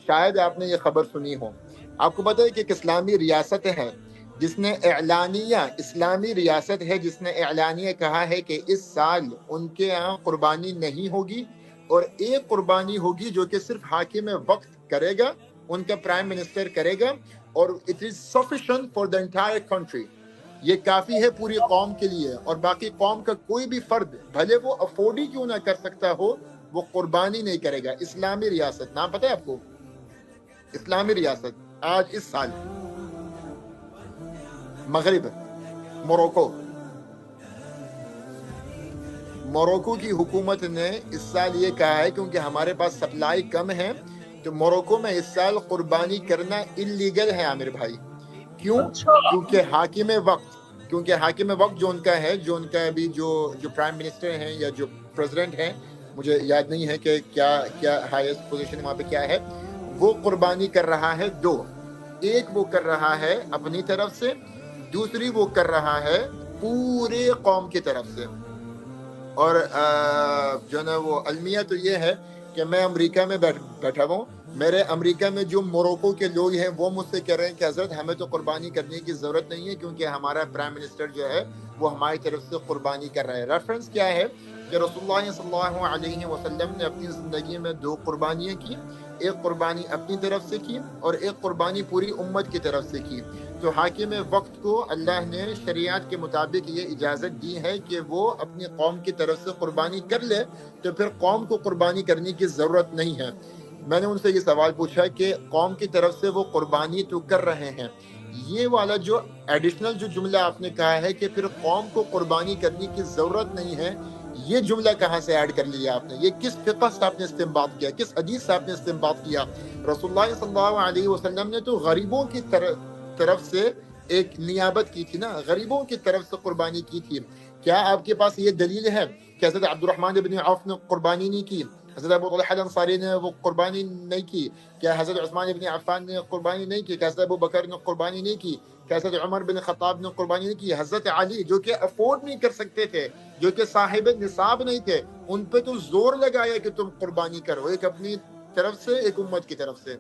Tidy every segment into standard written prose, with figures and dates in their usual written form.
شاید آپ نے یہ خبر سنی ہو. آپ کو پتہ ہے کہ ایک اسلامی ریاست ہے جس نے اعلانیہ، اسلامی ریاست ہے جس نے اعلانیہ کہا ہے کہ اس سال ان کے یہاں قربانی نہیں ہوگی، اور ایک قربانی ہوگی جو کہ صرف حاکم وقت کرے گا، ان کا پرائم منسٹر کرے گا، اور it is sufficient for the entire country. یہ کافی ہے پوری قوم کے لیے، اور باقی قوم کا کوئی بھی فرد بھلے وہ افورڈ ہی کیوں نہ کر سکتا ہو وہ قربانی نہیں کرے گا. اسلامی ریاست، نام پتہ ہے آپ کو؟ اسلامی ریاست آج اس سال مغرب موروکو کی حکومت نے اس سال یہ کہا ہے کیونکہ ہمارے پاس سپلائی کم ہے تو موروکو میں اس سال قربانی کرنا اللیگل ہے عامر بھائی. کیوں؟ کیونکہ حاکم وقت جو ان کا ہے، جو ان کا ابھی جو پرائم منسٹر ہیں یا جو پریزیڈنٹ ہیں، مجھے یاد نہیں ہے کہ کیا ہائیسٹ پوزیشن وہاں پہ کیا ہے، وہ قربانی کر رہا ہے دو. ایک وہ کر رہا ہے اپنی طرف سے، دوسری وہ کر رہا ہے پورے قوم کی طرف سے. اور جو نا وہ المیہ تو یہ ہے کہ میں امریکہ میں بیٹھا ہوں، میرے امریکہ میں جو موروکو کے لوگ ہیں وہ مجھ سے کہہ رہے ہیں کہ حضرت ہمیں تو قربانی کرنے کی ضرورت نہیں ہے کیونکہ ہمارا پرائم منسٹر جو ہے وہ ہماری طرف سے قربانی کر رہا ہے. ریفرنس کیا ہے کہ رسول اللہ صلی اللہ علیہ وسلم نے اپنی زندگی میں دو قربانیاں کی، ایک قربانی اپنی طرف سے کی اور ایک قربانی پوری امت کی طرف سے کی. تو حاکم وقت کو اللہ نے شریعت کے مطابق یہ اجازت دی ہے کہ وہ اپنی قوم کی طرف سے قربانی کر لے، تو پھر قوم کو قربانی کرنے کی ضرورت نہیں ہے. میں نے ان سے یہ سوال پوچھا کہ قوم کی طرف سے وہ قربانی تو کر رہے ہیں، یہ والا جو ایڈیشنل جو جملہ آپ نے کہا ہے کہ پھر قوم کو قربانی کرنے کی ضرورت نہیں ہے، یہ جملہ کہاں سے ایڈ کر لیا آپ نے؟ یہ کس فقہ سے آپ نے استنباط کیا، کس حدیث سے آپ نے استنباط کیا؟ رسول اللہ صلی اللہ علیہ وسلم نے تو غریبوں کی طرف سے ایک نیابت کی تھی نا، غریبوں کی طرف سے قربانی کی تھی. کیا آپ کے پاس یہ دلیل ہے کہ حضرت عبد الرحمن بن عوف نے قربانی نہیں کی، حضرت ابو طلحہ الانصاری نے وہ قربانی نہیں کی، کیا حضرت عثمان بن عفان نے قربانی نہیں کی، کیا حضرت ابو بکر نے قربانی نہیں کی، کیا حضرت عمر بن خطاب نے قربانی نہیں کی، حضرت علی جو کہ افورڈ نہیں کر سکتے تھے، جو کہ صاحب نصاب نہیں تھے، ان پہ تو زور لگایا کہ تم قربانی کرو، ایک اپنی طرف سے ایک امت کی طرف سے،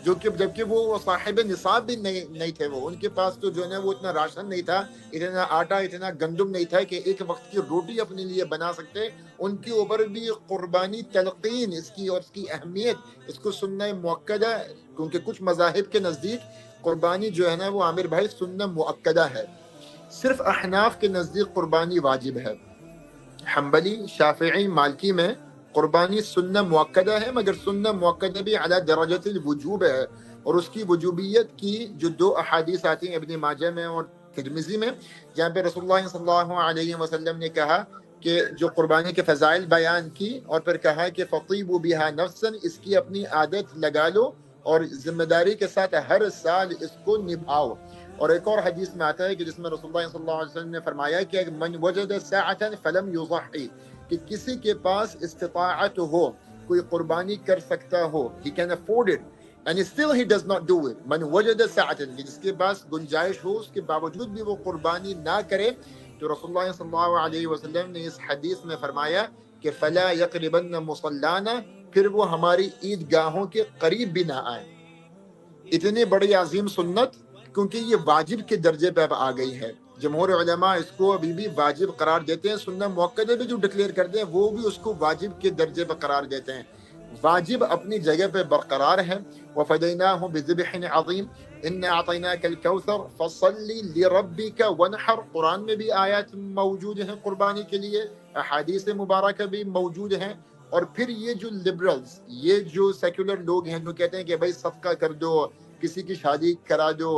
جو کہ جبکہ وہ صاحب نصاب بھی نہیں تھے، وہ ان کے پاس تو جو ہے وہ اتنا راشن نہیں تھا، اتنا آٹا اتنا گندم نہیں تھا کہ ایک وقت کی روٹی اپنے لیے بنا سکتے. ان کے اوپر بھی قربانی تلقین اس کی اور اس کی اہمیت، اس کو سنہ مؤکدہ، کیونکہ کچھ مذاہب کے نزدیک قربانی جو ہے نا وہ عامر بھائی سنہ مؤکدہ ہے. صرف احناف کے نزدیک قربانی واجب ہے، حنبلی، شافعی، مالکی میں قربانی سنہ مؤکدہ ہے، مگر سنہ مؤکدہ بھی علی درجۃ الوجوب ہے. اور اس کی وجوبیت کی جو دو احادیث آتی ہیں ابن ماجہ میں اور ترمذی میں، جہاں پہ رسول اللہ صلی اللہ علیہ وسلم نے کہا کہ جو قربانی کے فضائل بیان کی اور پھر کہا کہ فطیبوا بها نفسا، اس کی اپنی عادت لگا لو اور ذمہ داری کے ساتھ ہر سال اس کو نبھاؤ. اور ایک اور حدیث میں آتا ہے کہ جس میں رسول اللہ صلی اللہ علیہ وسلم نے فرمایا کہ من وجد ساعة فلم يضحي، کہ کسی کے پاس استطاعت ہو، کوئی قربانی کر سکتا ہو، he can afford it and still he does not do it. من وجد ساعة، جس کے پاس گنجائش ہو اس کے باوجود بھی وہ قربانی نہ کرے، تو رسول اللہ صلی اللہ علیہ وسلم نے اس حدیث میں فرمایا کہ فلا يقربن مصلانا، پھر وہ ہماری عید گاہوں کے قریب بھی نہ آئے. اتنی بڑی عظیم سنت، کیونکہ یہ واجب کے درجے پہ اب آ گئی ہے. جمہور علماء اس کو ابھی بھی واجب قرار دیتے ہیں، سنہ مؤکدہ بھی جو ڈکلیئر کرتے ہیں وہ بھی اس کو واجب کے درجے پہ قرار دیتے ہیں. واجب اپنی جگہ پہ برقرار ہے. وَفَدَيْنَاهُ بِذِبْحٍ عَظِيمٍ إِنَّا أَعْطَيْنَاكَ الْكَوْثَرَ فَصَلِّ لِرَبِّكَ وَانْحَرْ. قرآن میں بھی آیات موجود ہیں قربانی کے لیے، احادیث مبارکہ بھی موجود ہیں. اور پھر یہ جو لبرلز، یہ جو سیکولر لوگ ہیں جو کہتے ہیں کہ بھائی صدقہ کر دو، کسی کی شادی کرا دو،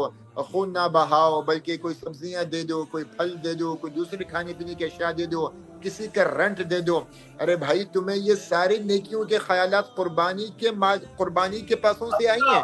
خون نہ بہاؤ بلکہ کوئی سبزیاں دے دو، کوئی پھل دے دو، کوئی دوسری کھانے پینے کی اشیاء دے دو، کسی کا رینٹ دے دو. ارے بھائی تمہیں یہ ساری نیکیوں کے خیالات قربانی کے پیسوں سے آئی ہیں؟